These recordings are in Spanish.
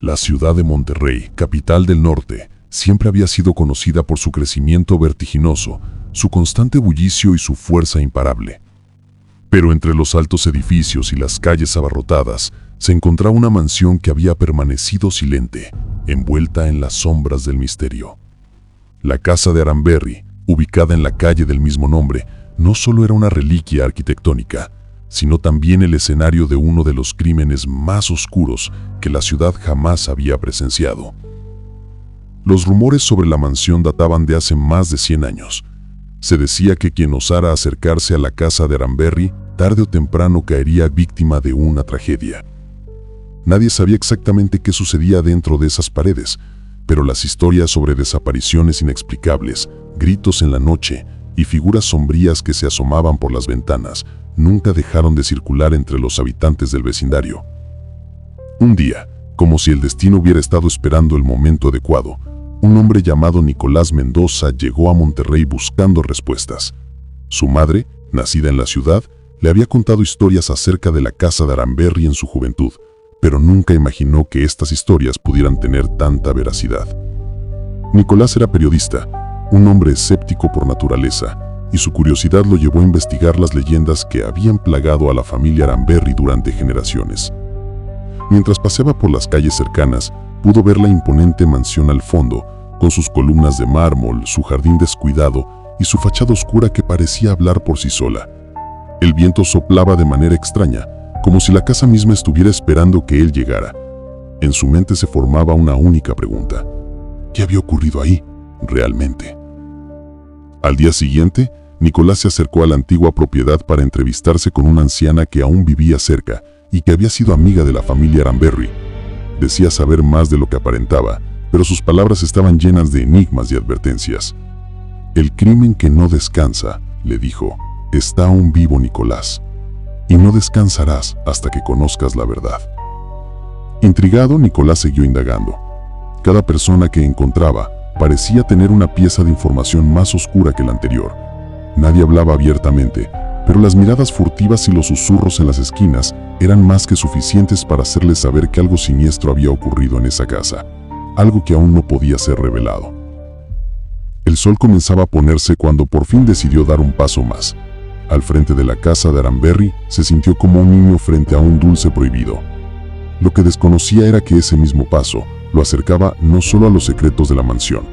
La ciudad de Monterrey, capital del norte, siempre había sido conocida por su crecimiento vertiginoso, su constante bullicio y su fuerza imparable. Pero entre los altos edificios y las calles abarrotadas, se encontraba una mansión que había permanecido silente, envuelta en las sombras del misterio. La casa de Aramberri, ubicada en la calle del mismo nombre, no solo era una reliquia arquitectónica, sino también el escenario de uno de los crímenes más oscuros que la ciudad jamás había presenciado. Los rumores sobre la mansión databan de hace más de 100 años. Se decía que quien osara acercarse a la casa de Aramberri, tarde o temprano caería víctima de una tragedia. Nadie sabía exactamente qué sucedía dentro de esas paredes, pero las historias sobre desapariciones inexplicables, gritos en la noche y figuras sombrías que se asomaban por las ventanas nunca dejaron de circular entre los habitantes del vecindario. Un día, como si el destino hubiera estado esperando el momento adecuado, un hombre llamado Nicolás Mendoza llegó a Monterrey buscando respuestas. Su madre, nacida en la ciudad, le había contado historias acerca de la casa de Aramberri en su juventud, pero nunca imaginó que estas historias pudieran tener tanta veracidad. Nicolás era periodista, un hombre escéptico por naturaleza, y su curiosidad lo llevó a investigar las leyendas que habían plagado a la familia Aramberri durante generaciones. Mientras paseaba por las calles cercanas, pudo ver la imponente mansión al fondo, con sus columnas de mármol, su jardín descuidado y su fachada oscura que parecía hablar por sí sola. El viento soplaba de manera extraña, como si la casa misma estuviera esperando que él llegara. En su mente se formaba una única pregunta: ¿qué había ocurrido ahí, realmente? Al día siguiente, Nicolás se acercó a la antigua propiedad para entrevistarse con una anciana que aún vivía cerca y que había sido amiga de la familia Aramberri. Decía saber más de lo que aparentaba, pero sus palabras estaban llenas de enigmas y advertencias. «El crimen que no descansa», le dijo, «está aún vivo, Nicolás, y no descansarás hasta que conozcas la verdad». Intrigado, Nicolás siguió indagando. Cada persona que encontraba parecía tener una pieza de información más oscura que la anterior. Nadie hablaba abiertamente, pero las miradas furtivas y los susurros en las esquinas eran más que suficientes para hacerle saber que algo siniestro había ocurrido en esa casa, algo que aún no podía ser revelado. El sol comenzaba a ponerse cuando por fin decidió dar un paso más. Al frente de la casa de Aramberri se sintió como un niño frente a un dulce prohibido. Lo que desconocía era que ese mismo paso lo acercaba no solo a los secretos de la mansión,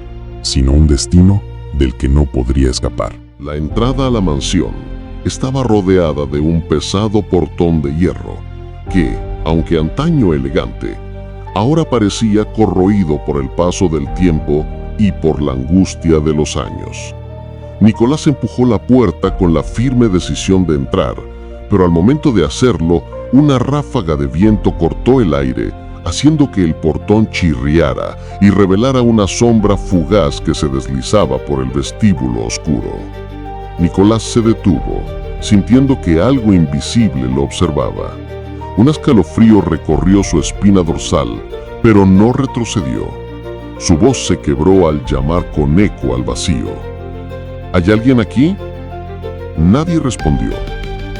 sino a un destino del que no podría escapar. La entrada a la mansión estaba rodeada de un pesado portón de hierro que, aunque antaño elegante, ahora parecía corroído por el paso del tiempo y por la angustia de los años. Nicolás empujó la puerta con la firme decisión de entrar, pero al momento de hacerlo, una ráfaga de viento cortó el aire, haciendo que el portón chirriara y revelara una sombra fugaz que se deslizaba por el vestíbulo oscuro. Nicolás se detuvo, sintiendo que algo invisible lo observaba. Un escalofrío recorrió su espina dorsal, pero no retrocedió. Su voz se quebró al llamar con eco al vacío. ¿Hay alguien aquí? Nadie respondió.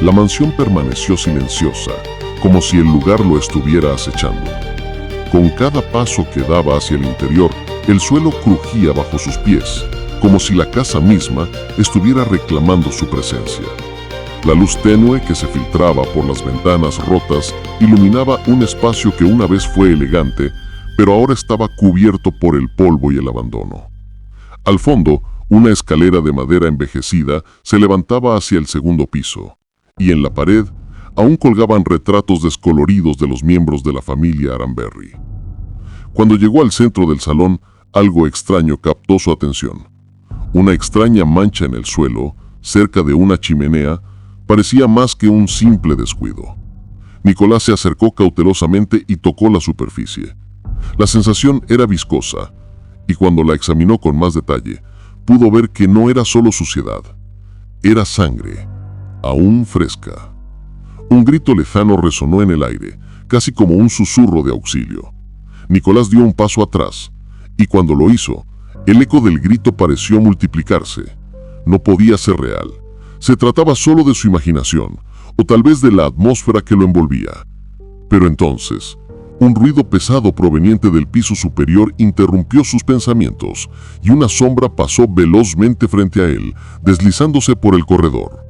La mansión permaneció silenciosa, como si el lugar lo estuviera acechando. Con cada paso que daba hacia el interior, el suelo crujía bajo sus pies, como si la casa misma estuviera reclamando su presencia. La luz tenue que se filtraba por las ventanas rotas iluminaba un espacio que una vez fue elegante, pero ahora estaba cubierto por el polvo y el abandono. Al fondo, una escalera de madera envejecida se levantaba hacia el segundo piso, y en la pared aún colgaban retratos descoloridos de los miembros de la familia Aramberri. Cuando llegó al centro del salón, algo extraño captó su atención. Una extraña mancha en el suelo, cerca de una chimenea, parecía más que un simple descuido. Nicolás se acercó cautelosamente y tocó la superficie. La sensación era viscosa, y cuando la examinó con más detalle, pudo ver que no era solo suciedad. Era sangre, aún fresca. Un grito lejano resonó en el aire, casi como un susurro de auxilio. Nicolás dio un paso atrás, y cuando lo hizo, el eco del grito pareció multiplicarse. No podía ser real. Se trataba solo de su imaginación, o tal vez de la atmósfera que lo envolvía. Pero entonces, Un ruido pesado proveniente del piso superior interrumpió sus pensamientos, y una sombra pasó velozmente frente a él, deslizándose por el corredor.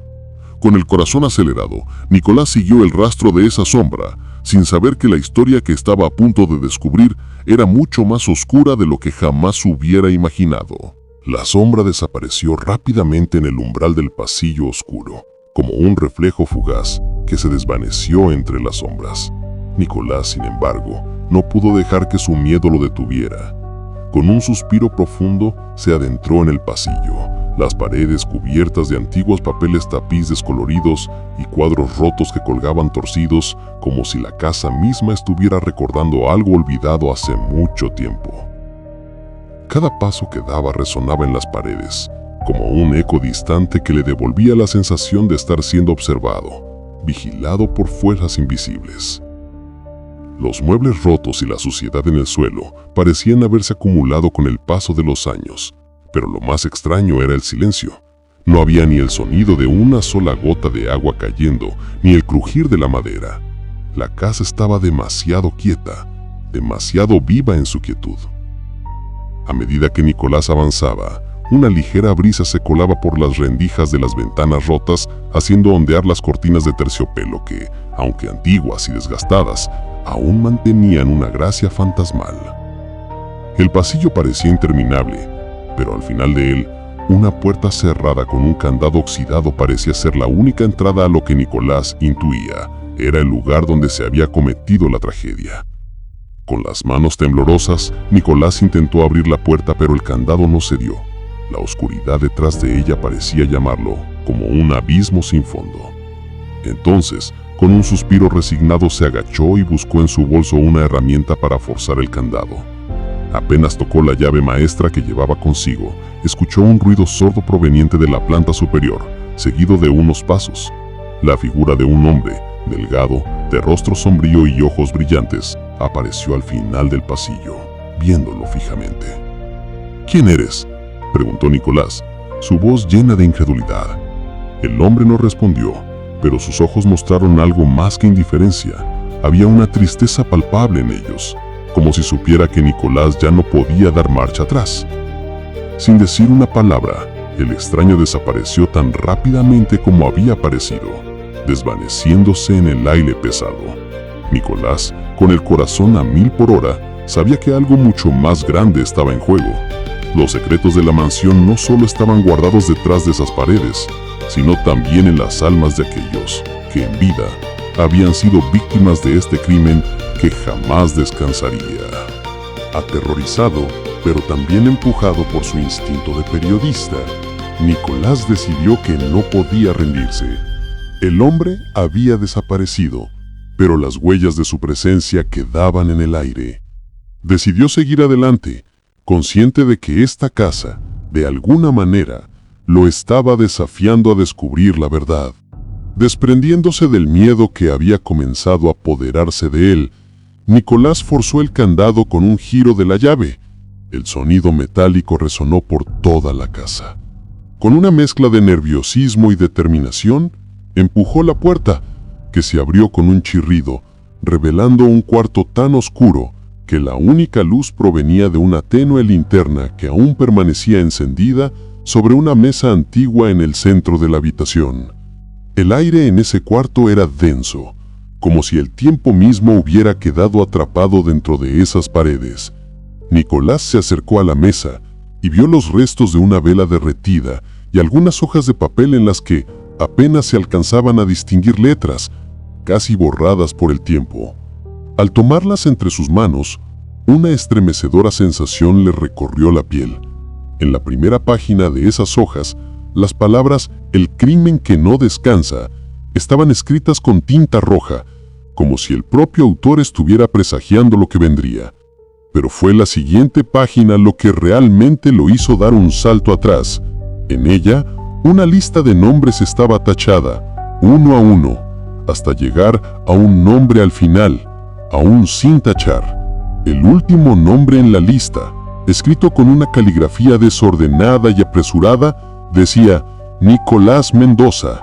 Con el corazón acelerado, Nicolás siguió el rastro de esa sombra, sin saber que la historia que estaba a punto de descubrir era mucho más oscura de lo que jamás hubiera imaginado. La sombra desapareció rápidamente en el umbral del pasillo oscuro, como un reflejo fugaz que se desvaneció entre las sombras. Nicolás, sin embargo, no pudo dejar que su miedo lo detuviera. Con un suspiro profundo, se adentró en el pasillo. Las paredes cubiertas de antiguos papeles tapiz descoloridos y cuadros rotos que colgaban torcidos, como si la casa misma estuviera recordando algo olvidado hace mucho tiempo. Cada paso que daba resonaba en las paredes, como un eco distante que le devolvía la sensación de estar siendo observado, vigilado por fuerzas invisibles. Los muebles rotos y la suciedad en el suelo parecían haberse acumulado con el paso de los años, pero lo más extraño era el silencio. No había ni el sonido de una sola gota de agua cayendo, ni el crujir de la madera. La casa estaba demasiado quieta, demasiado viva en su quietud. A medida que Nicolás avanzaba, una ligera brisa se colaba por las rendijas de las ventanas rotas, haciendo ondear las cortinas de terciopelo que, aunque antiguas y desgastadas, aún mantenían una gracia fantasmal. El pasillo parecía interminable, pero al final de él, una puerta cerrada con un candado oxidado parecía ser la única entrada a lo que Nicolás intuía era el lugar donde se había cometido la tragedia. Con las manos temblorosas, Nicolás intentó abrir la puerta, pero el candado no cedió. La oscuridad detrás de ella parecía llamarlo, como un abismo sin fondo. Entonces, con un suspiro resignado, se agachó y buscó en su bolso una herramienta para forzar el candado. Apenas tocó la llave maestra que llevaba consigo, escuchó un ruido sordo proveniente de la planta superior, seguido de unos pasos. La figura de un hombre, delgado, de rostro sombrío y ojos brillantes, apareció al final del pasillo, viéndolo fijamente. «¿Quién eres?», preguntó Nicolás, su voz llena de incredulidad. El hombre no respondió, pero sus ojos mostraron algo más que indiferencia. Había una tristeza palpable en ellos, como si supiera que Nicolás ya no podía dar marcha atrás. Sin decir una palabra, el extraño desapareció tan rápidamente como había aparecido, desvaneciéndose en el aire pesado. Nicolás, con el corazón a 1000 por hora, sabía que algo mucho más grande estaba en juego. Los secretos de la mansión no solo estaban guardados detrás de esas paredes, sino también en las almas de aquellos que en vida habían sido víctimas de este crimen que jamás descansaría. Aterrorizado, pero también empujado por su instinto de periodista, Nicolás decidió que no podía rendirse. El hombre había desaparecido, pero las huellas de su presencia quedaban en el aire. Decidió seguir adelante, consciente de que esta casa, de alguna manera, lo estaba desafiando a descubrir la verdad. Desprendiéndose del miedo que había comenzado a apoderarse de él, Nicolás forzó el candado con un giro de la llave. El sonido metálico resonó por toda la casa. Con una mezcla de nerviosismo y determinación, empujó la puerta, que se abrió con un chirrido, revelando un cuarto tan oscuro que la única luz provenía de una tenue linterna que aún permanecía encendida sobre una mesa antigua en el centro de la habitación. El aire en ese cuarto era denso, como si el tiempo mismo hubiera quedado atrapado dentro de esas paredes. Nicolás se acercó a la mesa y vio los restos de una vela derretida y algunas hojas de papel en las que apenas se alcanzaban a distinguir letras, casi borradas por el tiempo. Al tomarlas entre sus manos, una estremecedora sensación le recorrió la piel. En la primera página de esas hojas, las palabras «El crimen que no descansa» estaban escritas con tinta roja, como si el propio autor estuviera presagiando lo que vendría. Pero fue la siguiente página lo que realmente lo hizo dar un salto atrás. En ella, una lista de nombres estaba tachada, uno a uno, hasta llegar a un nombre al final, aún sin tachar. El último nombre en la lista, escrito con una caligrafía desordenada y apresurada, decía Nicolás Mendoza,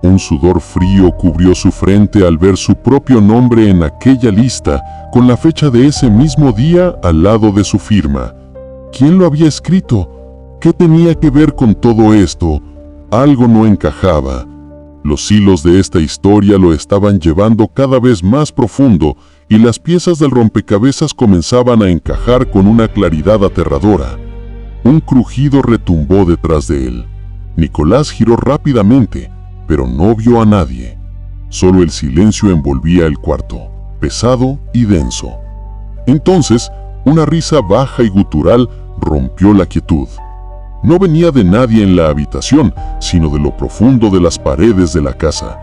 Un sudor frío cubrió su frente al ver su propio nombre en aquella lista, con la fecha de ese mismo día al lado de su firma. ¿Quién lo había escrito? ¿Qué tenía que ver con todo esto? Algo no encajaba. Los hilos de esta historia lo estaban llevando cada vez más profundo y las piezas del rompecabezas comenzaban a encajar con una claridad aterradora. Un crujido retumbó detrás de él. Nicolás giró rápidamente, pero no vio a nadie. Solo el silencio envolvía el cuarto, pesado y denso. Entonces, una risa baja y gutural rompió la quietud. No venía de nadie en la habitación, sino de lo profundo de las paredes de la casa.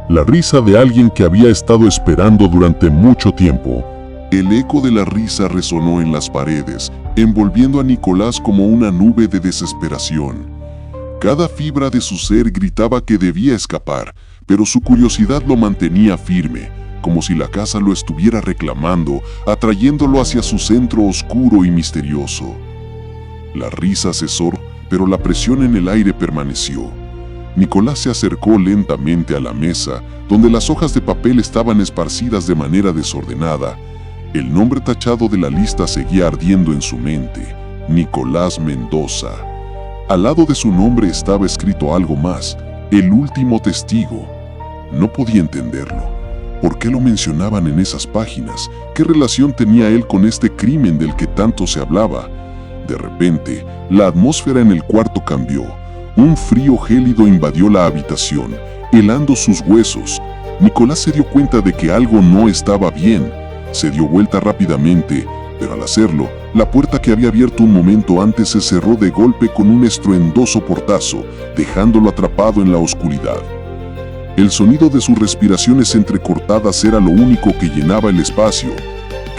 La risa de alguien que había estado esperando durante mucho tiempo. El eco de la risa resonó en las paredes, envolviendo a Nicolás como una nube de desesperación. Cada fibra de su ser gritaba que debía escapar, pero su curiosidad lo mantenía firme, como si la casa lo estuviera reclamando, atrayéndolo hacia su centro oscuro y misterioso. La risa cesó, pero la presión en el aire permaneció. Nicolás se acercó lentamente a la mesa, donde las hojas de papel estaban esparcidas de manera desordenada. El nombre tachado de la lista seguía ardiendo en su mente: Nicolás Mendoza. Al lado de su nombre estaba escrito algo más: el último testigo. No podía entenderlo. ¿Por qué lo mencionaban en esas páginas? ¿Qué relación tenía él con este crimen del que tanto se hablaba? De repente, la atmósfera en el cuarto cambió. Un frío gélido invadió la habitación, helando sus huesos. Nicolás se dio cuenta de que algo no estaba bien. Se dio vuelta rápidamente, pero al hacerlo, la puerta que había abierto un momento antes se cerró de golpe con un estruendoso portazo, dejándolo atrapado en la oscuridad. El sonido de sus respiraciones entrecortadas era lo único que llenaba el espacio.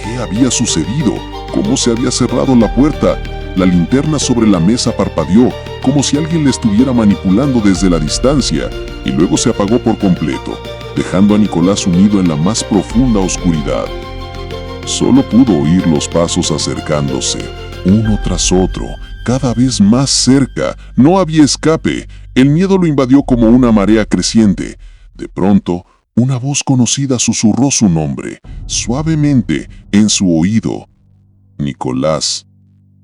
¿Qué había sucedido? ¿Cómo se había cerrado la puerta? La linterna sobre la mesa parpadeó, como si alguien le estuviera manipulando desde la distancia, y luego se apagó por completo, dejando a Nicolás sumido en la más profunda oscuridad. Solo pudo oír los pasos acercándose, uno tras otro, cada vez más cerca. No había escape. El miedo lo invadió como una marea creciente. De pronto, una voz conocida susurró su nombre, suavemente, en su oído. Nicolás.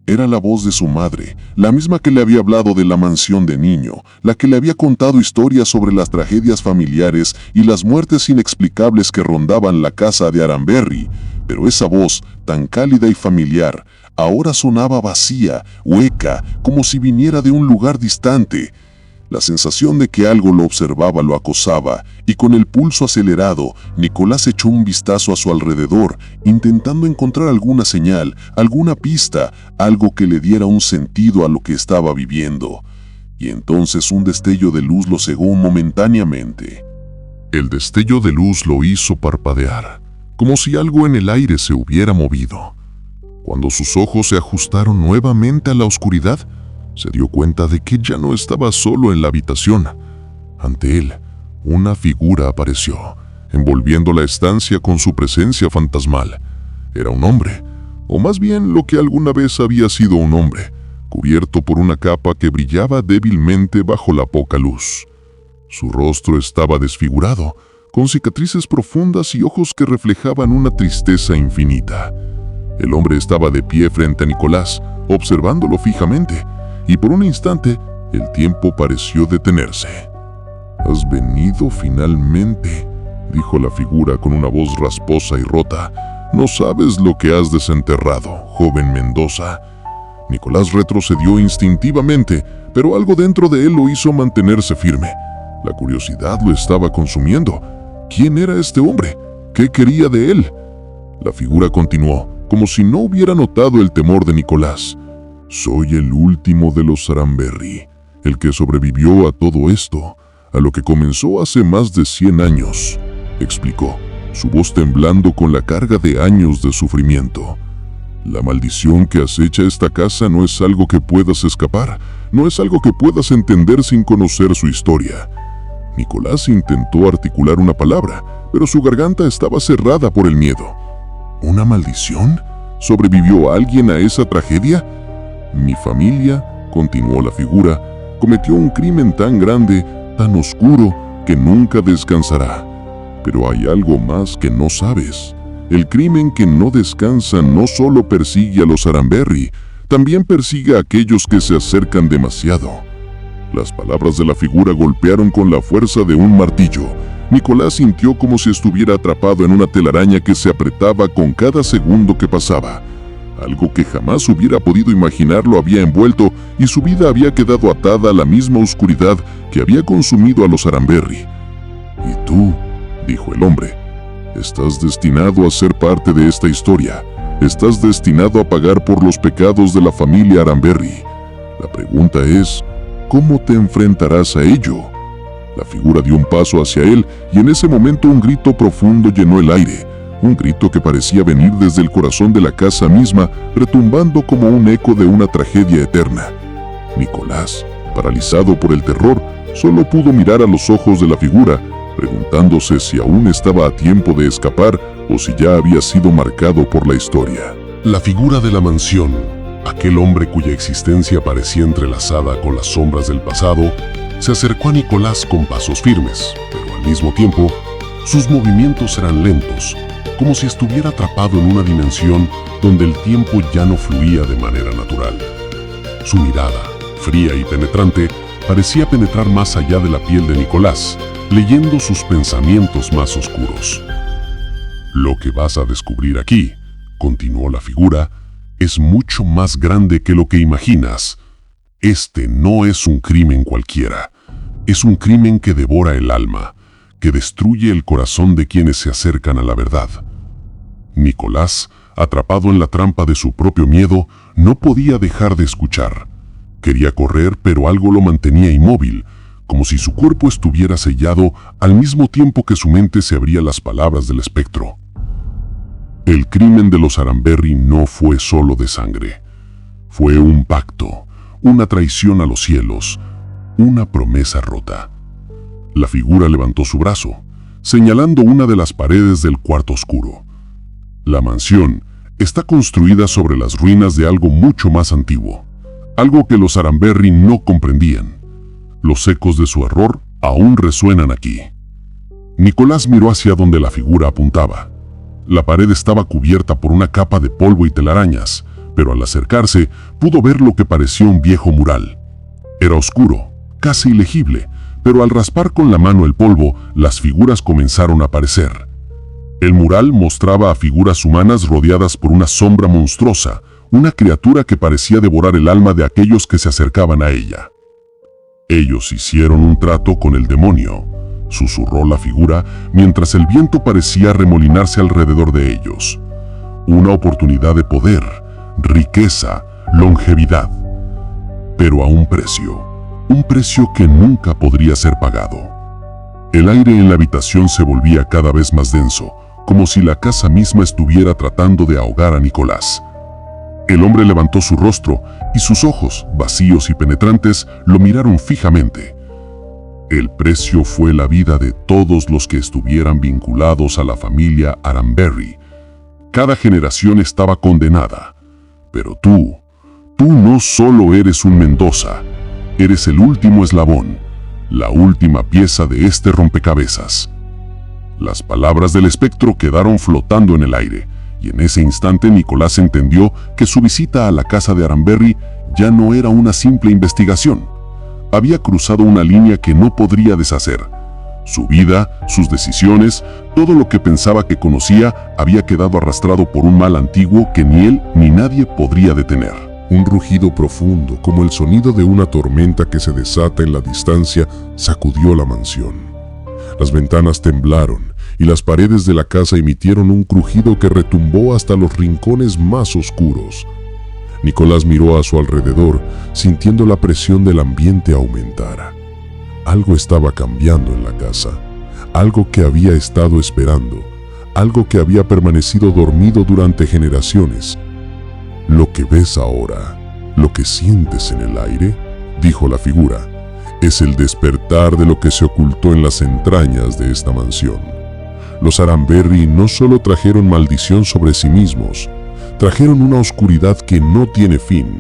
Era la voz de su madre, la misma que le había hablado de la mansión de niño, la que le había contado historias sobre las tragedias familiares y las muertes inexplicables que rondaban la casa de Aranberry. Pero esa voz, tan cálida y familiar, ahora sonaba vacía, hueca, como si viniera de un lugar distante. La sensación de que algo lo observaba lo acosaba, y con el pulso acelerado, Nicolás echó un vistazo a su alrededor, intentando encontrar alguna señal, alguna pista, algo que le diera un sentido a lo que estaba viviendo. Y entonces un destello de luz lo cegó momentáneamente. El destello de luz lo hizo parpadear, como si algo en el aire se hubiera movido. Cuando sus ojos se ajustaron nuevamente a la oscuridad, se dio cuenta de que ya no estaba solo en la habitación. Ante él, una figura apareció, envolviendo la estancia con su presencia fantasmal. Era un hombre, o más bien lo que alguna vez había sido un hombre, cubierto por una capa que brillaba débilmente bajo la poca luz. Su rostro estaba desfigurado, con cicatrices profundas y ojos que reflejaban una tristeza infinita. El hombre estaba de pie frente a Nicolás, observándolo fijamente, y por un instante el tiempo pareció detenerse. «¿Has venido finalmente?», dijo la figura con una voz rasposa y rota. «No sabes lo que has desenterrado, joven Mendoza». Nicolás retrocedió instintivamente, pero algo dentro de él lo hizo mantenerse firme. La curiosidad lo estaba consumiendo. ¿Quién era este hombre? ¿Qué quería de él? La figura continuó, como si no hubiera notado el temor de Nicolás. «Soy el último de los Aranberry, el que sobrevivió a todo esto, a lo que comenzó hace más de 100 años», explicó, su voz temblando con la carga de años de sufrimiento. «La maldición que acecha esta casa no es algo que puedas escapar, no es algo que puedas entender sin conocer su historia». Nicolás intentó articular una palabra, pero su garganta estaba cerrada por el miedo. ¿Una maldición? ¿Sobrevivió alguien a esa tragedia? «Mi familia», continuó la figura, «cometió un crimen tan grande, tan oscuro, que nunca descansará. Pero hay algo más que no sabes. El crimen que no descansa no solo persigue a los Aranberry, también persigue a aquellos que se acercan demasiado. Las palabras de la figura golpearon con la fuerza de un martillo. Nicolás sintió como si estuviera atrapado en una telaraña que se apretaba con cada segundo que pasaba. Algo que jamás hubiera podido imaginar lo había envuelto y su vida había quedado atada a la misma oscuridad que había consumido a los Aranberry. «Y tú», dijo el hombre, «estás destinado a ser parte de esta historia. Estás destinado a pagar por los pecados de la familia Aranberry. La pregunta es, ¿cómo te enfrentarás a ello?». La figura dio un paso hacia él y en ese momento un grito profundo llenó el aire. Un grito que parecía venir desde el corazón de la casa misma, retumbando como un eco de una tragedia eterna. Nicolás, paralizado por el terror, solo pudo mirar a los ojos de la figura, preguntándose si aún estaba a tiempo de escapar o si ya había sido marcado por la historia. La figura de la mansión, aquel hombre cuya existencia parecía entrelazada con las sombras del pasado, se acercó a Nicolás con pasos firmes, pero al mismo tiempo, sus movimientos eran lentos, como si estuviera atrapado en una dimensión donde el tiempo ya no fluía de manera natural. Su mirada, fría y penetrante, parecía penetrar más allá de la piel de Nicolás, leyendo sus pensamientos más oscuros. «Lo que vas a descubrir aquí», continuó la figura, «es mucho más grande que lo que imaginas. Este no es un crimen cualquiera. Es un crimen que devora el alma, que destruye el corazón de quienes se acercan a la verdad». Nicolás, atrapado en la trampa de su propio miedo, no podía dejar de escuchar. Quería correr, pero algo lo mantenía inmóvil, como si su cuerpo estuviera sellado al mismo tiempo que su mente se abría a las palabras del espectro. El crimen de los Aranberry no fue solo de sangre. Fue un pacto, una traición a los cielos, una promesa rota. La figura levantó su brazo, señalando una de las paredes del cuarto oscuro. La mansión está construida sobre las ruinas de algo mucho más antiguo, algo que los Aranberry no comprendían. Los ecos de su error aún resuenan aquí. Nicolás miró hacia donde la figura apuntaba. La pared estaba cubierta por una capa de polvo y telarañas, pero al acercarse pudo ver lo que parecía un viejo mural. Era oscuro, casi ilegible, pero al raspar con la mano el polvo, las figuras comenzaron a aparecer. El mural mostraba a figuras humanas rodeadas por una sombra monstruosa, una criatura que parecía devorar el alma de aquellos que se acercaban a ella. «Ellos hicieron un trato con el demonio», susurró la figura mientras el viento parecía remolinarse alrededor de ellos. «Una oportunidad de poder, riqueza, longevidad, pero a un precio que nunca podría ser pagado». El aire en la habitación se volvía cada vez más denso, como si la casa misma estuviera tratando de ahogar a Nicolás. El hombre levantó su rostro y sus ojos, vacíos y penetrantes, lo miraron fijamente. El precio fue la vida de todos los que estuvieran vinculados a la familia Aranberry. Cada generación estaba condenada. Pero tú no solo eres un Mendoza, eres el último eslabón, la última pieza de este rompecabezas. Las palabras del espectro quedaron flotando en el aire, y en ese instante Nicolás entendió que su visita a la casa de Aranberry ya no era una simple investigación. Había cruzado una línea que no podría deshacer. Su vida, sus decisiones, todo lo que pensaba que conocía había quedado arrastrado por un mal antiguo que ni él ni nadie podría detener. Un rugido profundo, como el sonido de una tormenta que se desata en la distancia, sacudió la mansión. Las ventanas temblaron y las paredes de la casa emitieron un crujido que retumbó hasta los rincones más oscuros. Nicolás miró a su alrededor, sintiendo la presión del ambiente aumentar. Algo estaba cambiando en la casa, algo que había estado esperando, algo que había permanecido dormido durante generaciones. «Lo que ves ahora, lo que sientes en el aire», dijo la figura, «es el despertar de lo que se ocultó en las entrañas de esta mansión. Los Aranberry no solo trajeron maldición sobre sí mismos, trajeron una oscuridad que no tiene fin.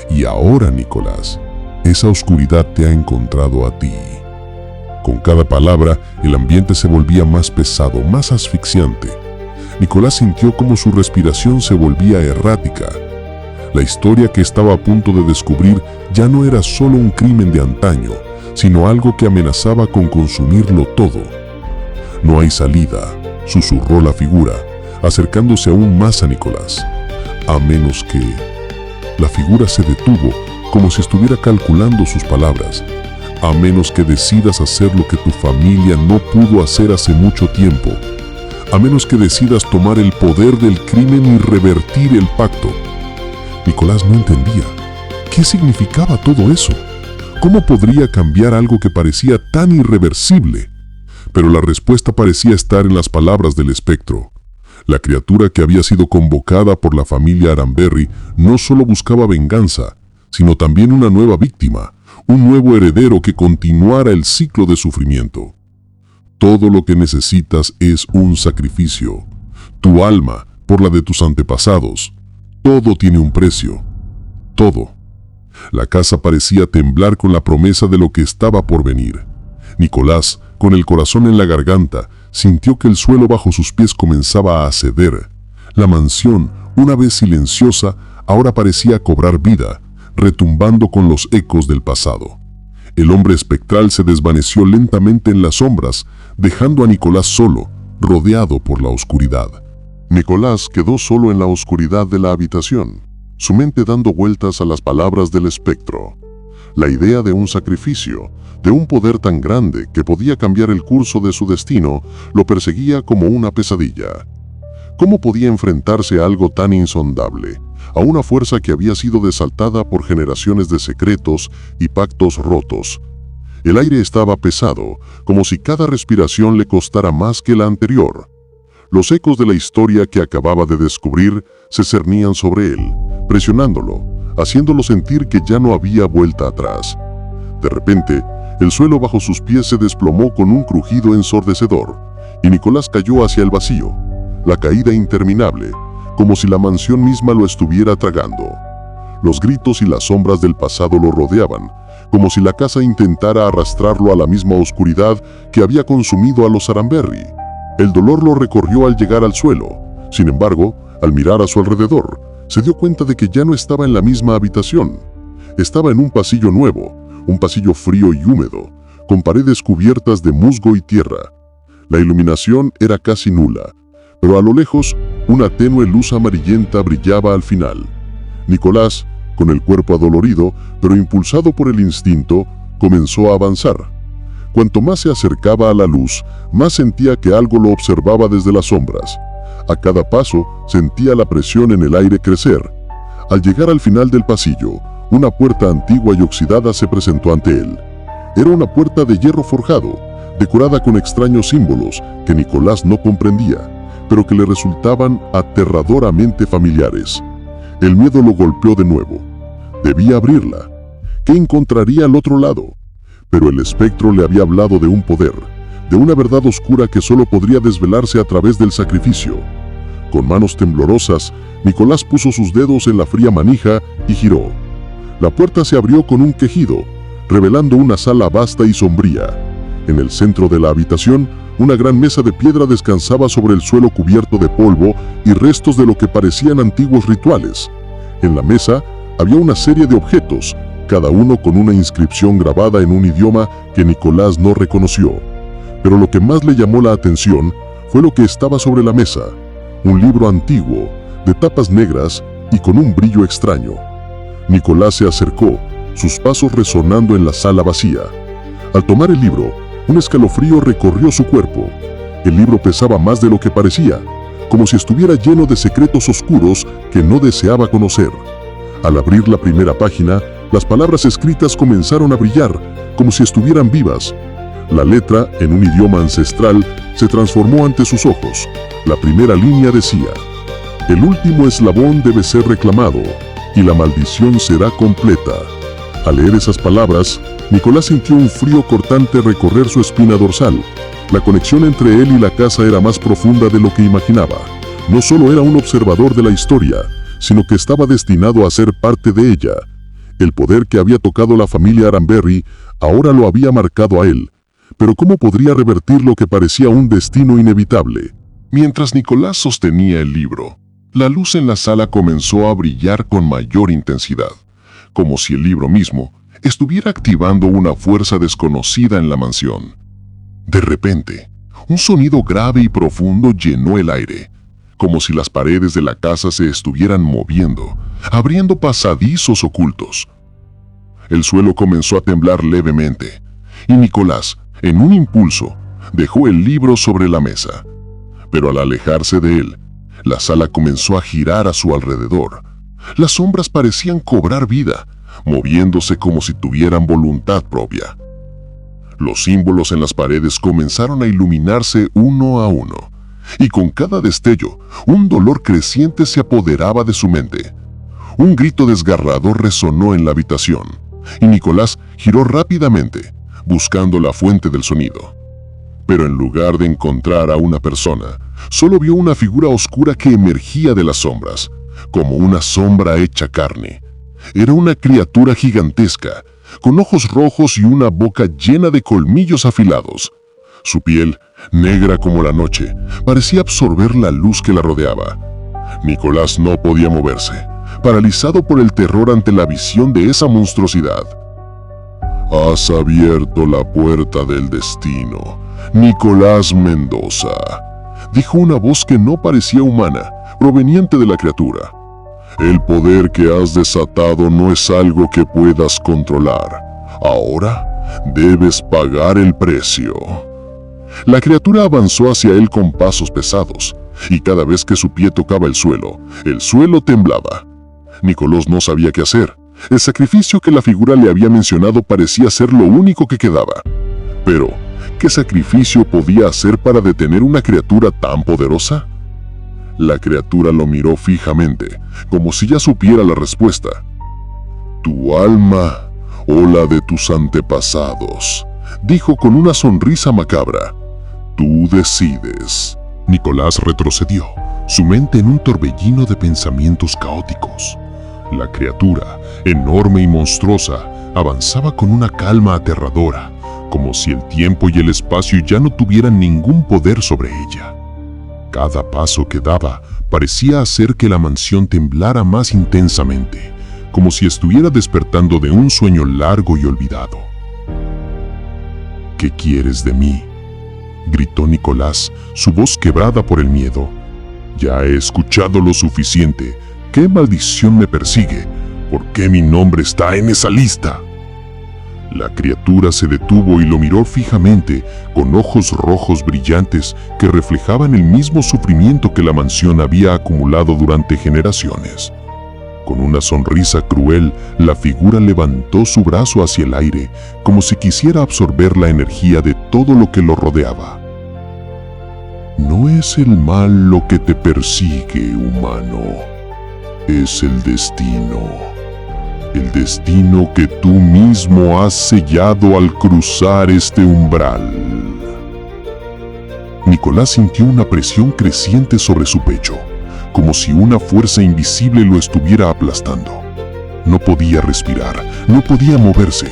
Y ahora, Nicolás, esa oscuridad te ha encontrado a ti». Con cada palabra, el ambiente se volvía más pesado, más asfixiante. Nicolás sintió como su respiración se volvía errática. La historia que estaba a punto de descubrir ya no era solo un crimen de antaño, sino algo que amenazaba con consumirlo todo. «No hay salida», susurró la figura, acercándose aún más a Nicolás. «A menos que...» La figura se detuvo, como si estuviera calculando sus palabras. «A menos que decidas hacer lo que tu familia no pudo hacer hace mucho tiempo. A menos que decidas tomar el poder del crimen y revertir el pacto». Nicolás no entendía. ¿Qué significaba todo eso? ¿Cómo podría cambiar algo que parecía tan irreversible? Pero la respuesta parecía estar en las palabras del espectro. La criatura que había sido convocada por la familia Aranberry no solo buscaba venganza, sino también una nueva víctima, un nuevo heredero que continuara el ciclo de sufrimiento. Todo lo que necesitas es un sacrificio. Tu alma por la de tus antepasados. Todo tiene un precio. Todo. La casa parecía temblar con la promesa de lo que estaba por venir. Nicolás, con el corazón en la garganta, sintió que el suelo bajo sus pies comenzaba a ceder. La mansión, una vez silenciosa, ahora parecía cobrar vida, retumbando con los ecos del pasado. El hombre espectral se desvaneció lentamente en las sombras, dejando a Nicolás solo, rodeado por la oscuridad. Nicolás quedó solo en la oscuridad de la habitación, su mente dando vueltas a las palabras del espectro. La idea de un sacrificio, de un poder tan grande que podía cambiar el curso de su destino, lo perseguía como una pesadilla. ¿Cómo podía enfrentarse a algo tan insondable, a una fuerza que había sido desatada por generaciones de secretos y pactos rotos? El aire estaba pesado, como si cada respiración le costara más que la anterior. Los ecos de la historia que acababa de descubrir se cernían sobre él, presionándolo, haciéndolo sentir que ya no había vuelta atrás. De repente, el suelo bajo sus pies se desplomó con un crujido ensordecedor, y Nicolás cayó hacia el vacío, la caída interminable, como si la mansión misma lo estuviera tragando. Los gritos y las sombras del pasado lo rodeaban, como si la casa intentara arrastrarlo a la misma oscuridad que había consumido a los Aranberry. El dolor lo recorrió al llegar al suelo. Sin embargo, al mirar a su alrededor, se dio cuenta de que ya no estaba en la misma habitación. Estaba en un pasillo nuevo, un pasillo frío y húmedo, con paredes cubiertas de musgo y tierra. La iluminación era casi nula, pero a lo lejos, una tenue luz amarillenta brillaba al final. Nicolás, con el cuerpo adolorido, pero impulsado por el instinto, comenzó a avanzar. Cuanto más se acercaba a la luz, más sentía que algo lo observaba desde las sombras. A cada paso, sentía la presión en el aire crecer. Al llegar al final del pasillo, una puerta antigua y oxidada se presentó ante él. Era una puerta de hierro forjado, decorada con extraños símbolos que Nicolás no comprendía, pero que le resultaban aterradoramente familiares. El miedo lo golpeó de nuevo. Debía abrirla. ¿Qué encontraría al otro lado? Pero el espectro le había hablado de un poder, de una verdad oscura que solo podría desvelarse a través del sacrificio. Con manos temblorosas, Nicolás puso sus dedos en la fría manija y giró. La puerta se abrió con un quejido, revelando una sala vasta y sombría. En el centro de la habitación, una gran mesa de piedra descansaba sobre el suelo cubierto de polvo y restos de lo que parecían antiguos rituales. En la mesa había una serie de objetos, cada uno con una inscripción grabada en un idioma que Nicolás no reconoció. Pero lo que más le llamó la atención fue lo que estaba sobre la mesa, un libro antiguo, de tapas negras y con un brillo extraño. Nicolás se acercó, sus pasos resonando en la sala vacía. Al tomar el libro, un escalofrío recorrió su cuerpo. El libro pesaba más de lo que parecía, como si estuviera lleno de secretos oscuros que no deseaba conocer. Al abrir la primera página, las palabras escritas comenzaron a brillar, como si estuvieran vivas. La letra, en un idioma ancestral, se transformó ante sus ojos. La primera línea decía: «El último eslabón debe ser reclamado, y la maldición será completa». Al leer esas palabras, Nicolás sintió un frío cortante recorrer su espina dorsal. La conexión entre él y la casa era más profunda de lo que imaginaba. No solo era un observador de la historia, sino que estaba destinado a ser parte de ella. El poder que había tocado la familia Aranberry ahora lo había marcado a él, pero ¿cómo podría revertir lo que parecía un destino inevitable? Mientras Nicolás sostenía el libro, la luz en la sala comenzó a brillar con mayor intensidad, como si el libro mismo estuviera activando una fuerza desconocida en la mansión. De repente, un sonido grave y profundo llenó el aire, como si las paredes de la casa se estuvieran moviendo, abriendo pasadizos ocultos. El suelo comenzó a temblar levemente, y Nicolás, en un impulso, dejó el libro sobre la mesa. Pero al alejarse de él, la sala comenzó a girar a su alrededor. Las sombras parecían cobrar vida, moviéndose como si tuvieran voluntad propia. Los símbolos en las paredes comenzaron a iluminarse uno a uno, y con cada destello, un dolor creciente se apoderaba de su mente. Un grito desgarrador resonó en la habitación, y Nicolás giró rápidamente, buscando la fuente del sonido. Pero en lugar de encontrar a una persona, solo vio una figura oscura que emergía de las sombras, como una sombra hecha carne. Era una criatura gigantesca, con ojos rojos y una boca llena de colmillos afilados. Su piel, negra como la noche, parecía absorber la luz que la rodeaba. Nicolás no podía moverse, paralizado por el terror ante la visión de esa monstruosidad. «Has abierto la puerta del destino, Nicolás Mendoza», dijo una voz que no parecía humana, proveniente de la criatura. «El poder que has desatado no es algo que puedas controlar. Ahora debes pagar el precio». La criatura avanzó hacia él con pasos pesados, y cada vez que su pie tocaba el suelo temblaba. Nicolás no sabía qué hacer. El sacrificio que la figura le había mencionado parecía ser lo único que quedaba. Pero, ¿qué sacrificio podía hacer para detener una criatura tan poderosa? La criatura lo miró fijamente, como si ya supiera la respuesta. «Tu alma o la de tus antepasados», dijo con una sonrisa macabra. «Tú decides». Nicolás retrocedió, su mente en un torbellino de pensamientos caóticos. La criatura, enorme y monstruosa, avanzaba con una calma aterradora, como si el tiempo y el espacio ya no tuvieran ningún poder sobre ella. Cada paso que daba parecía hacer que la mansión temblara más intensamente, como si estuviera despertando de un sueño largo y olvidado. «¿Qué quieres de mí?», gritó Nicolás, su voz quebrada por el miedo. «Ya he escuchado lo suficiente. ¿Qué maldición me persigue? ¿Por qué mi nombre está en esa lista?». La criatura se detuvo y lo miró fijamente, con ojos rojos brillantes que reflejaban el mismo sufrimiento que la mansión había acumulado durante generaciones. Con una sonrisa cruel, la figura levantó su brazo hacia el aire, como si quisiera absorber la energía de todo lo que lo rodeaba. «No es el mal lo que te persigue, humano. Es el destino. El destino que tú mismo has sellado al cruzar este umbral». Nicolás sintió una presión creciente sobre su pecho, como si una fuerza invisible lo estuviera aplastando. No podía respirar, no podía moverse.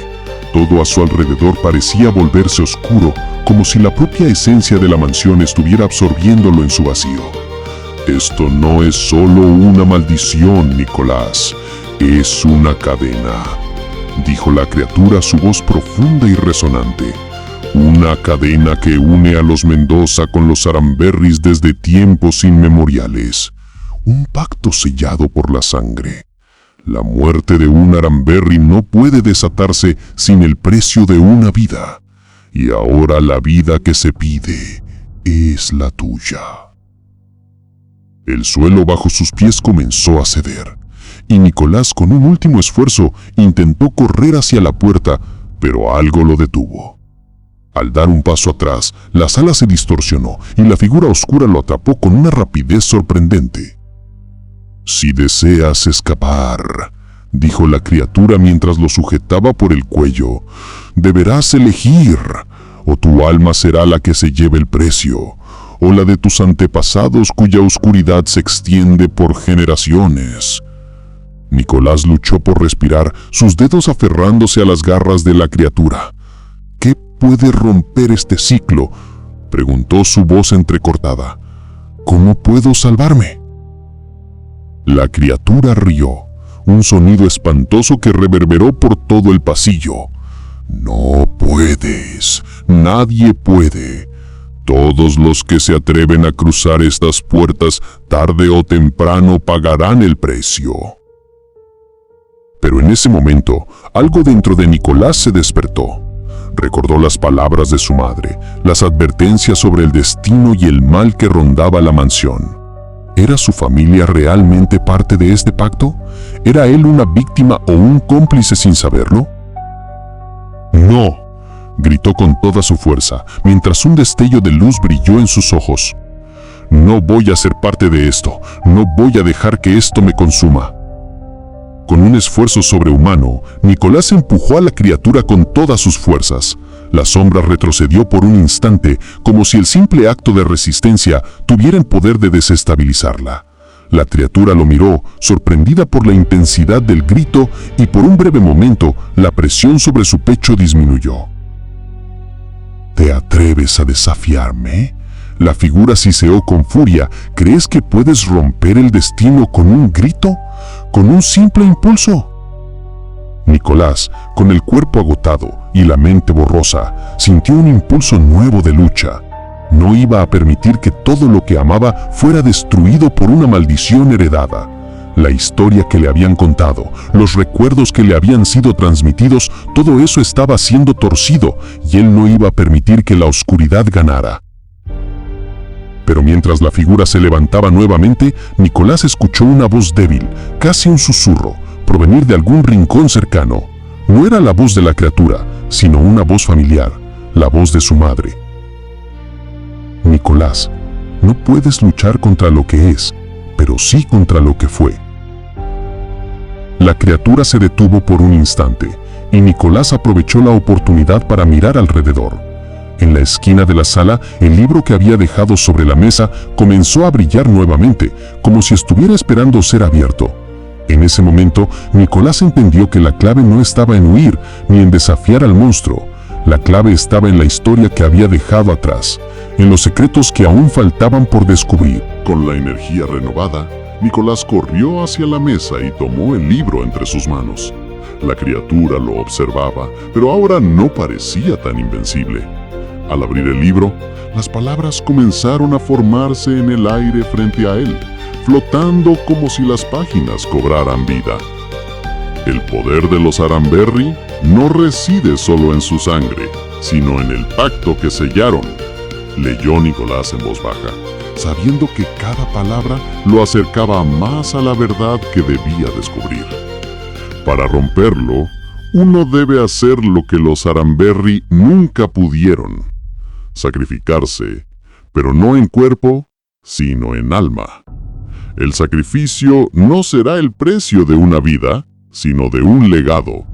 Todo a su alrededor parecía volverse oscuro, como si la propia esencia de la mansión estuviera absorbiéndolo en su vacío. «Esto no es solo una maldición, Nicolás. Es una cadena», dijo la criatura, su voz profunda y resonante. «Una cadena que une a los Mendoza con los Aramberris desde tiempos inmemoriales. Un pacto sellado por la sangre. La muerte de un Aramberri no puede desatarse sin el precio de una vida. Y ahora la vida que se pide es la tuya». El suelo bajo sus pies comenzó a ceder, y Nicolás, con un último esfuerzo, intentó correr hacia la puerta, pero algo lo detuvo. Al dar un paso atrás, la sala se distorsionó y la figura oscura lo atrapó con una rapidez sorprendente. «Si deseas escapar», dijo la criatura mientras lo sujetaba por el cuello, «deberás elegir, o tu alma será la que se lleve el precio, o la de tus antepasados cuya oscuridad se extiende por generaciones». Nicolás luchó por respirar, sus dedos aferrándose a las garras de la criatura. ¿Qué puede romper este ciclo?, preguntó su voz entrecortada. ¿Cómo puedo salvarme? La criatura rió, un sonido espantoso que reverberó por todo el pasillo. No puedes, nadie puede. Todos los que se atreven a cruzar estas puertas tarde o temprano pagarán el precio. Pero en ese momento, algo dentro de Nicolás se despertó. Recordó las palabras de su madre, las advertencias sobre el destino y el mal que rondaba la mansión. ¿Era su familia realmente parte de este pacto? ¿Era él una víctima o un cómplice sin saberlo? ¡No!, gritó con toda su fuerza, mientras un destello de luz brilló en sus ojos. No voy a ser parte de esto, no voy a dejar que esto me consuma. Con un esfuerzo sobrehumano, Nicolás empujó a la criatura con todas sus fuerzas. La sombra retrocedió por un instante, como si el simple acto de resistencia tuviera el poder de desestabilizarla. La criatura lo miró, sorprendida por la intensidad del grito, y por un breve momento, la presión sobre su pecho disminuyó. ¿Te atreves a desafiarme? La figura siseó con furia. ¿Crees que puedes romper el destino con un grito? ¿Con un simple impulso? Nicolás, con el cuerpo agotado y la mente borrosa, sintió un impulso nuevo de lucha. No iba a permitir que todo lo que amaba fuera destruido por una maldición heredada. La historia que le habían contado, los recuerdos que le habían sido transmitidos, todo eso estaba siendo torcido y él no iba a permitir que la oscuridad ganara. Pero mientras la figura se levantaba nuevamente, Nicolás escuchó una voz débil, casi un susurro, provenir de algún rincón cercano. No era la voz de la criatura, sino una voz familiar, la voz de su madre. Nicolás, no puedes luchar contra lo que es, pero sí contra lo que fue. La criatura se detuvo por un instante, y Nicolás aprovechó la oportunidad para mirar alrededor. En la esquina de la sala, el libro que había dejado sobre la mesa comenzó a brillar nuevamente, como si estuviera esperando ser abierto. En ese momento, Nicolás entendió que la clave no estaba en huir ni en desafiar al monstruo. La clave estaba en la historia que había dejado atrás, en los secretos que aún faltaban por descubrir. Con la energía renovada, Nicolás corrió hacia la mesa y tomó el libro entre sus manos. La criatura lo observaba, pero ahora no parecía tan invencible. Al abrir el libro, las palabras comenzaron a formarse en el aire frente a él, flotando como si las páginas cobraran vida. El poder de los Aramberry no reside solo en su sangre, sino en el pacto que sellaron, leyó Nicolás en voz baja, sabiendo que cada palabra lo acercaba más a la verdad que debía descubrir. Para romperlo, uno debe hacer lo que los Aramberry nunca pudieron: sacrificarse, pero no en cuerpo, sino en alma. El sacrificio no será el precio de una vida, sino de un legado.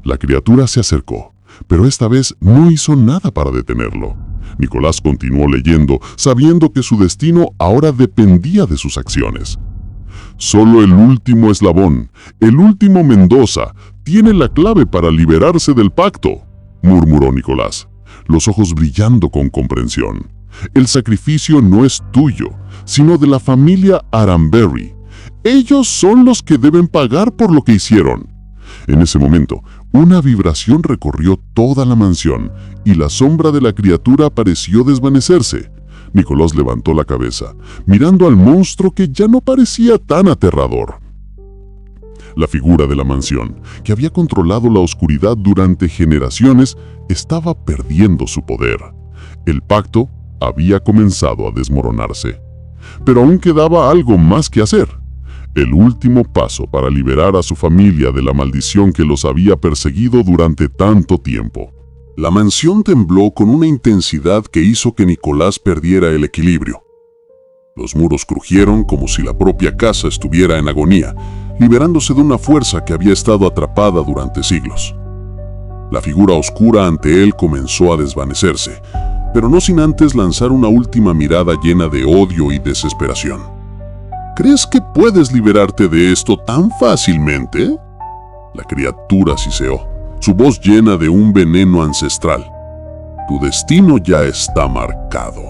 La criatura se acercó, pero esta vez no hizo nada para detenerlo. Nicolás continuó leyendo, sabiendo que su destino ahora dependía de sus acciones. Solo el último eslabón, el último Mendoza, tiene la clave para liberarse del pacto, murmuró Nicolás, los ojos brillando con comprensión. El sacrificio no es tuyo, sino de la familia Aramberry. Ellos son los que deben pagar por lo que hicieron. En ese momento, una vibración recorrió toda la mansión y la sombra de la criatura pareció desvanecerse. Nicolás levantó la cabeza, mirando al monstruo que ya no parecía tan aterrador. La figura de la mansión, que había controlado la oscuridad durante generaciones, estaba perdiendo su poder. El pacto había comenzado a desmoronarse. Pero aún quedaba algo más que hacer. El último paso para liberar a su familia de la maldición que los había perseguido durante tanto tiempo. La mansión tembló con una intensidad que hizo que Nicolás perdiera el equilibrio. Los muros crujieron como si la propia casa estuviera en agonía, liberándose de una fuerza que había estado atrapada durante siglos. La figura oscura ante él comenzó a desvanecerse, pero no sin antes lanzar una última mirada llena de odio y desesperación. ¿Crees que puedes liberarte de esto tan fácilmente? La criatura siseó, su voz llena de un veneno ancestral. Tu destino ya está marcado.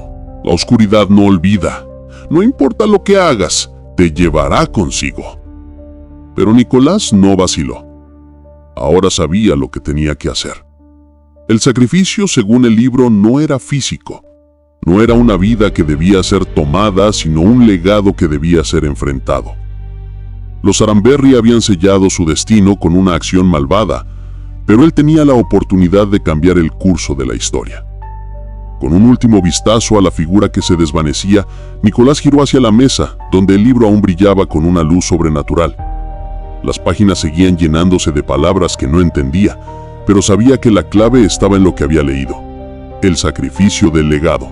La oscuridad no olvida. No importa lo que hagas, te llevará consigo. Pero Nicolás no vaciló. Ahora sabía lo que tenía que hacer. El sacrificio, según el libro, no era físico. No era una vida que debía ser tomada, sino un legado que debía ser enfrentado. Los Aramberri habían sellado su destino con una acción malvada, pero él tenía la oportunidad de cambiar el curso de la historia. Con un último vistazo a la figura que se desvanecía, Nicolás giró hacia la mesa, donde el libro aún brillaba con una luz sobrenatural. Las páginas seguían llenándose de palabras que no entendía, pero sabía que la clave estaba en lo que había leído: el sacrificio del legado.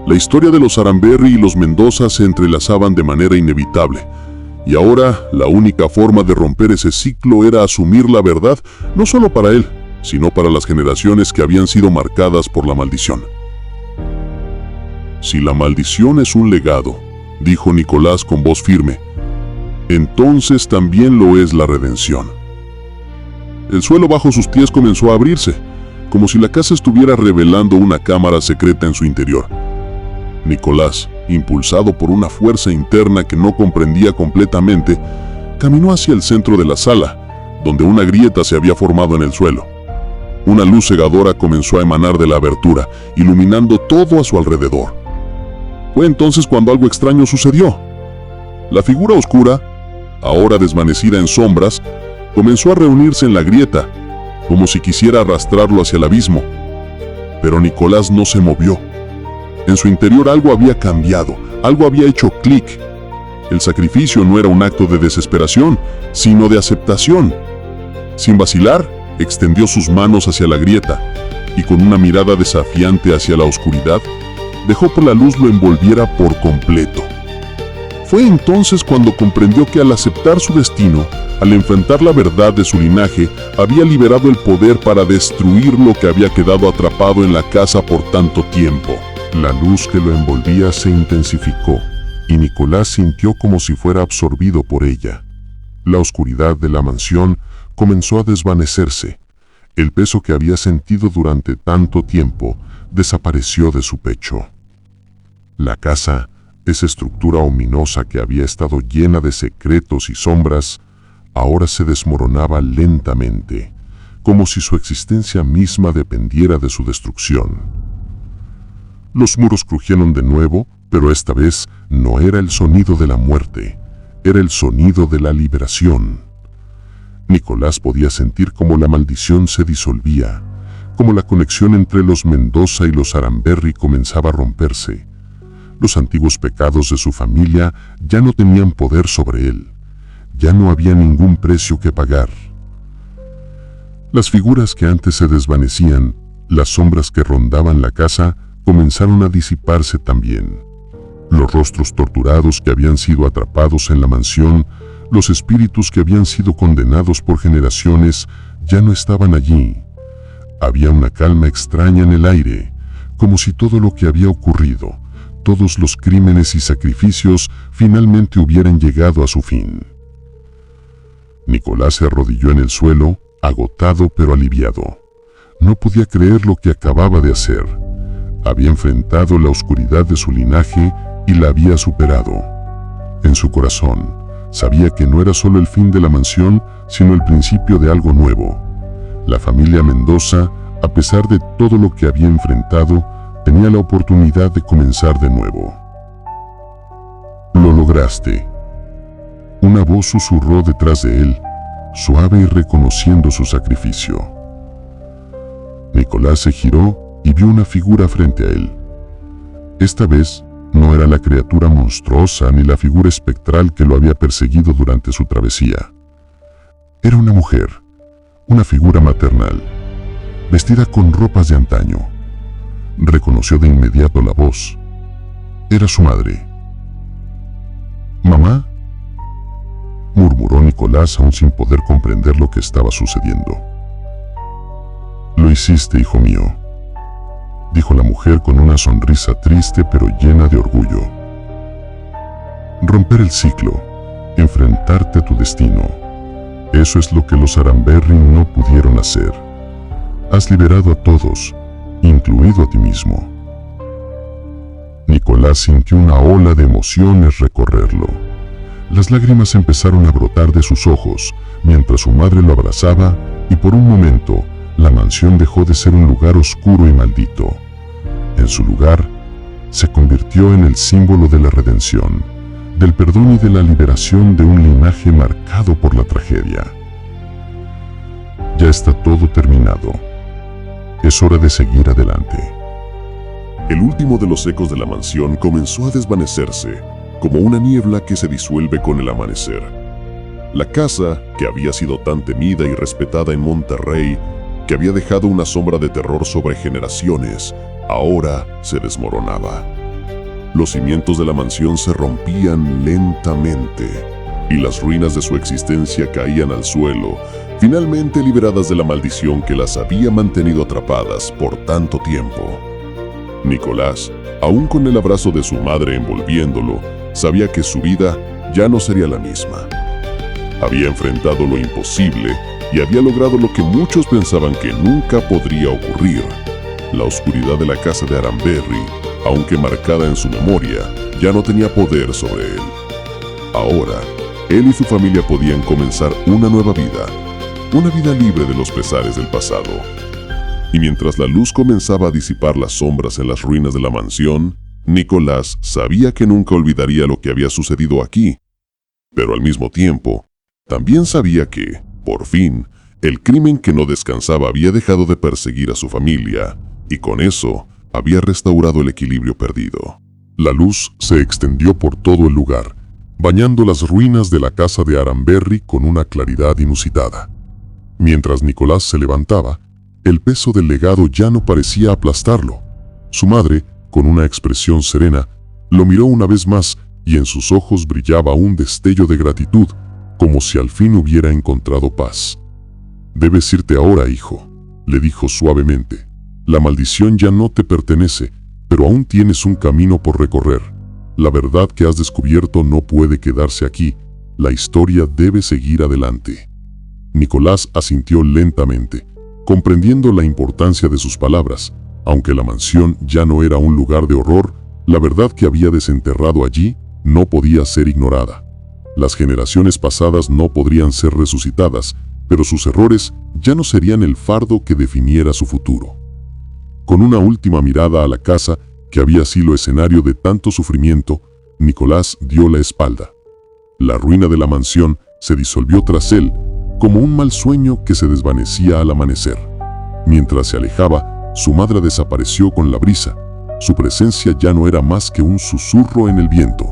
La historia de los Aramberri y los Mendoza se entrelazaban de manera inevitable, y ahora la única forma de romper ese ciclo era asumir la verdad, no solo para él, sino para las generaciones que habían sido marcadas por la maldición. Si la maldición es un legado, dijo Nicolás con voz firme, entonces también lo es la redención. El suelo bajo sus pies comenzó a abrirse, como si la casa estuviera revelando una cámara secreta en su interior. Nicolás, impulsado por una fuerza interna que no comprendía completamente, caminó hacia el centro de la sala, donde una grieta se había formado en el suelo. Una luz cegadora comenzó a emanar de la abertura, iluminando todo a su alrededor. Fue entonces cuando algo extraño sucedió. La figura oscura, ahora desvanecida en sombras, comenzó a reunirse en la grieta, como si quisiera arrastrarlo hacia el abismo. Pero Nicolás no se movió. En su interior algo había cambiado, algo había hecho clic. El sacrificio no era un acto de desesperación, sino de aceptación. Sin vacilar, extendió sus manos hacia la grieta, y con una mirada desafiante hacia la oscuridad, dejó que la luz lo envolviera por completo. Fue entonces cuando comprendió que al aceptar su destino, al enfrentar la verdad de su linaje, había liberado el poder para destruir lo que había quedado atrapado en la casa por tanto tiempo. La luz que lo envolvía se intensificó, y Nicolás sintió como si fuera absorbido por ella. La oscuridad de la mansión comenzó a desvanecerse. El peso que había sentido durante tanto tiempo desapareció de su pecho. La casa, esa estructura ominosa que había estado llena de secretos y sombras, ahora se desmoronaba lentamente, como si su existencia misma dependiera de su destrucción. Los muros crujieron de nuevo, pero esta vez no era el sonido de la muerte, era el sonido de la liberación. Nicolás podía sentir cómo la maldición se disolvía, cómo la conexión entre los Mendoza y los Aramberri comenzaba a romperse. Los antiguos pecados de su familia ya no tenían poder sobre él, ya no había ningún precio que pagar. Las figuras que antes se desvanecían, las sombras que rondaban la casa, comenzaron a disiparse también. Los rostros torturados que habían sido atrapados en la mansión, los espíritus que habían sido condenados por generaciones, ya no estaban allí. Había una calma extraña en el aire, como si todo lo que había ocurrido, todos los crímenes y sacrificios, finalmente hubieran llegado a su fin. Nicolás se arrodilló en el suelo, agotado pero aliviado. No podía creer lo que acababa de hacer. Había enfrentado la oscuridad de su linaje y la había superado. En su corazón, sabía que no era solo el fin de la mansión, sino el principio de algo nuevo. La familia Mendoza, a pesar de todo lo que había enfrentado, tenía la oportunidad de comenzar de nuevo. Lo lograste. Una voz susurró detrás de él, suave y reconociendo su sacrificio. Nicolás se giró y vio una figura frente a él. Esta vez no era la criatura monstruosa ni la figura espectral que lo había perseguido durante su travesía. Era una mujer, una figura maternal, vestida con ropas de antaño. Reconoció de inmediato la voz. Era su madre. «¿Mamá?», murmuró Nicolás aún sin poder comprender lo que estaba sucediendo. «Lo hiciste, hijo mío», dijo la mujer con una sonrisa triste pero llena de orgullo. «Romper el ciclo, enfrentarte a tu destino, eso es lo que los Aramberri no pudieron hacer. Has liberado a todos, incluido a ti mismo. Nicolás sintió una ola de emociones recorrerlo. Las lágrimas empezaron a brotar de sus ojos mientras su madre lo abrazaba y por un momento la mansión dejó de ser un lugar oscuro y maldito. En su lugar, se convirtió en el símbolo de la redención, del perdón y de la liberación de un linaje marcado por la tragedia. Ya está todo terminado. Es hora de seguir adelante. El último de los ecos de la mansión comenzó a desvanecerse, como una niebla que se disuelve con el amanecer. La casa, que había sido tan temida y respetada en Monterrey, que había dejado una sombra de terror sobre generaciones, ahora se desmoronaba. Los cimientos de la mansión se rompían lentamente, y las ruinas de su existencia caían al suelo, finalmente liberadas de la maldición que las había mantenido atrapadas por tanto tiempo. Nicolás, aún con el abrazo de su madre envolviéndolo, sabía que su vida ya no sería la misma. Había enfrentado lo imposible y había logrado lo que muchos pensaban que nunca podría ocurrir. La oscuridad de la casa de Aranberry, aunque marcada en su memoria, ya no tenía poder sobre él. Ahora, él y su familia podían comenzar una nueva vida, una vida libre de los pesares del pasado. Y mientras la luz comenzaba a disipar las sombras en las ruinas de la mansión, Nicolás sabía que nunca olvidaría lo que había sucedido aquí. Pero al mismo tiempo, también sabía que, por fin, el crimen que no descansaba había dejado de perseguir a su familia, y con eso había restaurado el equilibrio perdido. La luz se extendió por todo el lugar, bañando las ruinas de la casa de Aranberry con una claridad inusitada. Mientras Nicolás se levantaba, el peso del legado ya no parecía aplastarlo. Su madre, con una expresión serena, lo miró una vez más y en sus ojos brillaba un destello de gratitud, como si al fin hubiera encontrado paz. «Debes irte ahora, hijo», le dijo suavemente. «La maldición ya no te pertenece, pero aún tienes un camino por recorrer. La verdad que has descubierto no puede quedarse aquí. La historia debe seguir adelante». Nicolás asintió lentamente, comprendiendo la importancia de sus palabras. Aunque la mansión ya no era un lugar de horror, la verdad que había desenterrado allí no podía ser ignorada. Las generaciones pasadas no podrían ser resucitadas, pero sus errores ya no serían el fardo que definiera su futuro. Con una última mirada a la casa, que había sido escenario de tanto sufrimiento, Nicolás dio la espalda. La ruina de la mansión se disolvió tras él, como un mal sueño que se desvanecía al amanecer. Mientras se alejaba, su madre desapareció con la brisa. Su presencia ya no era más que un susurro en el viento,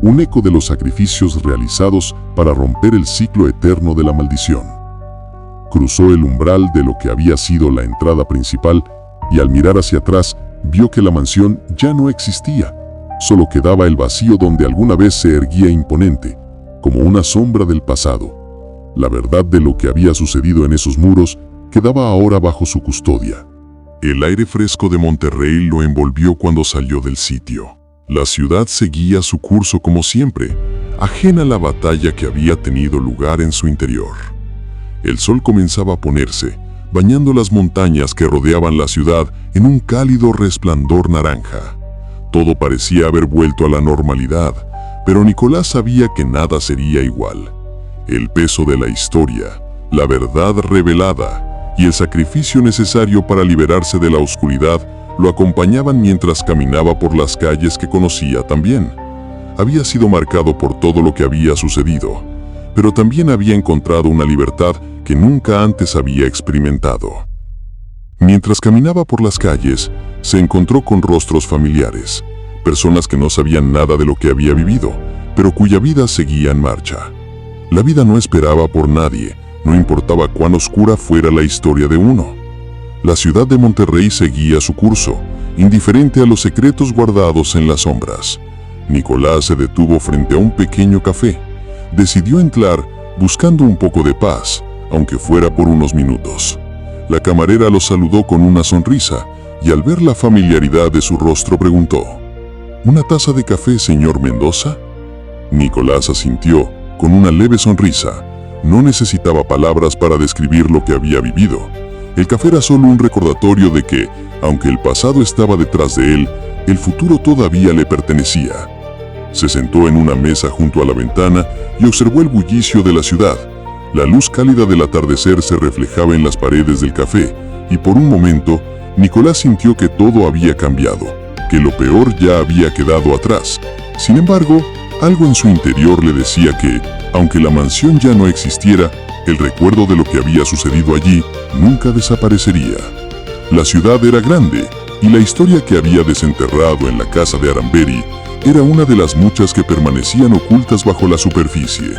un eco de los sacrificios realizados para romper el ciclo eterno de la maldición. Cruzó el umbral de lo que había sido la entrada principal y al mirar hacia atrás vio que la mansión ya no existía. Solo quedaba el vacío donde alguna vez se erguía imponente, como una sombra del pasado. La verdad de lo que había sucedido en esos muros quedaba ahora bajo su custodia. El aire fresco de Monterrey lo envolvió cuando salió del sitio. La ciudad seguía su curso como siempre, ajena a la batalla que había tenido lugar en su interior. El sol comenzaba a ponerse, bañando las montañas que rodeaban la ciudad en un cálido resplandor naranja. Todo parecía haber vuelto a la normalidad, pero Nicolás sabía que nada sería igual. El peso de la historia, la verdad revelada y el sacrificio necesario para liberarse de la oscuridad lo acompañaban mientras caminaba por las calles que conocía tan bien. Había sido marcado por todo lo que había sucedido, pero también había encontrado una libertad que nunca antes había experimentado. Mientras caminaba por las calles, se encontró con rostros familiares, personas que no sabían nada de lo que había vivido, pero cuya vida seguía en marcha. La vida no esperaba por nadie, no importaba cuán oscura fuera la historia de uno. La ciudad de Monterrey seguía su curso, indiferente a los secretos guardados en las sombras. Nicolás se detuvo frente a un pequeño café. Decidió entrar buscando un poco de paz, aunque fuera por unos minutos. La camarera lo saludó con una sonrisa y al ver la familiaridad de su rostro preguntó: ¿Una taza de café, señor Mendoza? Nicolás asintió con una leve sonrisa. No necesitaba palabras para describir lo que había vivido. El café era solo un recordatorio de que, aunque el pasado estaba detrás de él, el futuro todavía le pertenecía. Se sentó en una mesa junto a la ventana y observó el bullicio de la ciudad. La luz cálida del atardecer se reflejaba en las paredes del café, y por un momento, Nicolás sintió que todo había cambiado, que lo peor ya había quedado atrás. Sin embargo, algo en su interior le decía que, aunque la mansión ya no existiera, el recuerdo de lo que había sucedido allí nunca desaparecería. La ciudad era grande, y la historia que había desenterrado en la casa de Aramberry era una de las muchas que permanecían ocultas bajo la superficie.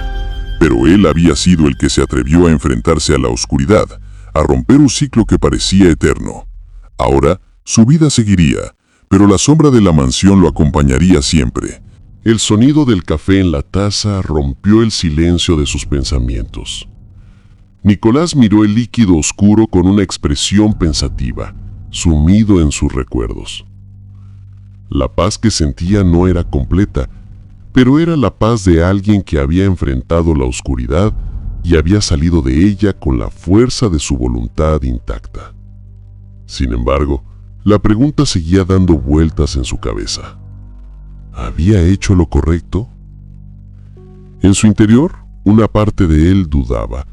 Pero él había sido el que se atrevió a enfrentarse a la oscuridad, a romper un ciclo que parecía eterno. Ahora, su vida seguiría, pero la sombra de la mansión lo acompañaría siempre. El sonido del café en la taza rompió el silencio de sus pensamientos. Nicolás miró el líquido oscuro con una expresión pensativa, sumido en sus recuerdos. La paz que sentía no era completa, pero era la paz de alguien que había enfrentado la oscuridad y había salido de ella con la fuerza de su voluntad intacta. Sin embargo, la pregunta seguía dando vueltas en su cabeza. ¿Había hecho lo correcto? En su interior, una parte de él dudaba,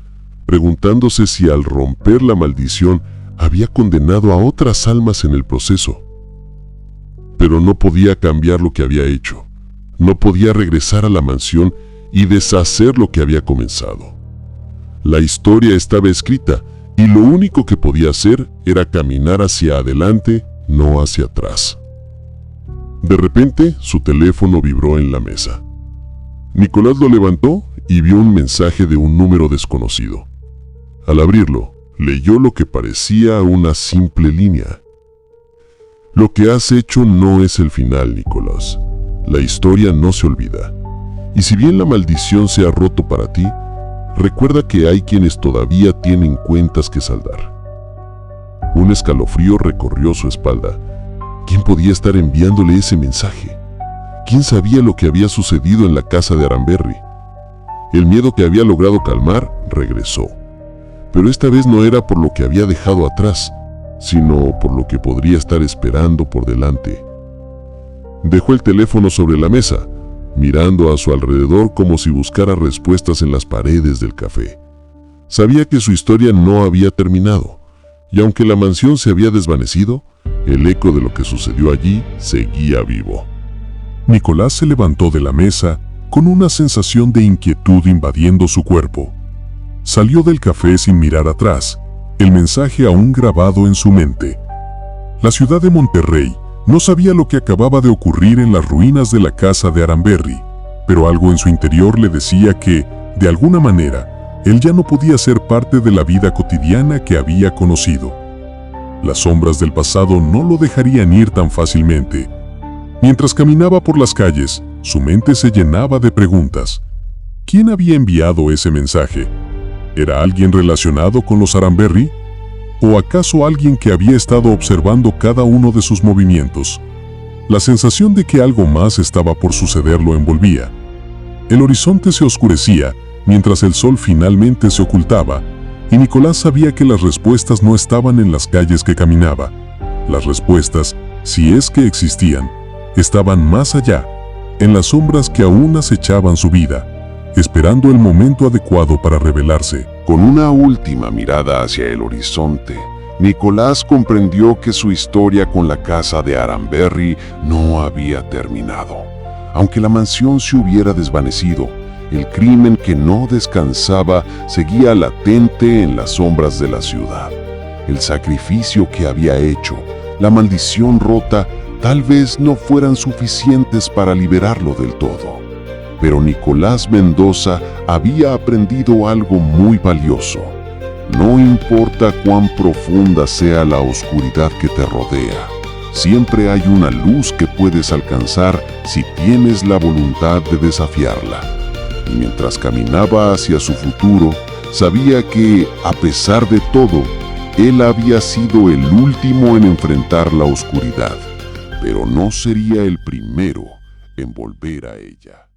preguntándose si al romper la maldición había condenado a otras almas en el proceso. Pero no podía cambiar lo que había hecho. No podía regresar a la mansión y deshacer lo que había comenzado. La historia estaba escrita y lo único que podía hacer era caminar hacia adelante, no hacia atrás. De repente, su teléfono vibró en la mesa. Nicolás lo levantó y vio un mensaje de un número desconocido. Al abrirlo, leyó lo que parecía una simple línea. Lo que has hecho no es el final, Nicolás. La historia no se olvida. Y si bien la maldición se ha roto para ti, recuerda que hay quienes todavía tienen cuentas que saldar. Un escalofrío recorrió su espalda. ¿Quién podía estar enviándole ese mensaje? ¿Quién sabía lo que había sucedido en la casa de Aramberry? El miedo que había logrado calmar regresó. Pero esta vez no era por lo que había dejado atrás, sino por lo que podría estar esperando por delante. Dejó el teléfono sobre la mesa, mirando a su alrededor como si buscara respuestas en las paredes del café. Sabía que su historia no había terminado, y aunque la mansión se había desvanecido, el eco de lo que sucedió allí seguía vivo. Nicolás se levantó de la mesa con una sensación de inquietud invadiendo su cuerpo. Salió del café sin mirar atrás, el mensaje aún grabado en su mente. La ciudad de Monterrey no sabía lo que acababa de ocurrir en las ruinas de la casa de Aramberry, pero algo en su interior le decía que, de alguna manera, él ya no podía ser parte de la vida cotidiana que había conocido. Las sombras del pasado no lo dejarían ir tan fácilmente. Mientras caminaba por las calles, su mente se llenaba de preguntas. ¿Quién había enviado ese mensaje? ¿Era alguien relacionado con los Aramberry? ¿O acaso alguien que había estado observando cada uno de sus movimientos? La sensación de que algo más estaba por suceder lo envolvía. El horizonte se oscurecía mientras el sol finalmente se ocultaba, y Nicolás sabía que las respuestas no estaban en las calles que caminaba. Las respuestas, si es que existían, estaban más allá, en las sombras que aún acechaban su vida, esperando el momento adecuado para revelarse. Con una última mirada hacia el horizonte, Nicolás comprendió que su historia con la casa de Aramberry no había terminado. Aunque la mansión se hubiera desvanecido, el crimen que no descansaba seguía latente en las sombras de la ciudad. El sacrificio que había hecho, la maldición rota, tal vez no fueran suficientes para liberarlo del todo. Pero Nicolás Mendoza había aprendido algo muy valioso. No importa cuán profunda sea la oscuridad que te rodea, siempre hay una luz que puedes alcanzar si tienes la voluntad de desafiarla. Y mientras caminaba hacia su futuro, sabía que, a pesar de todo, él había sido el último en enfrentar la oscuridad, pero no sería el primero en volver a ella.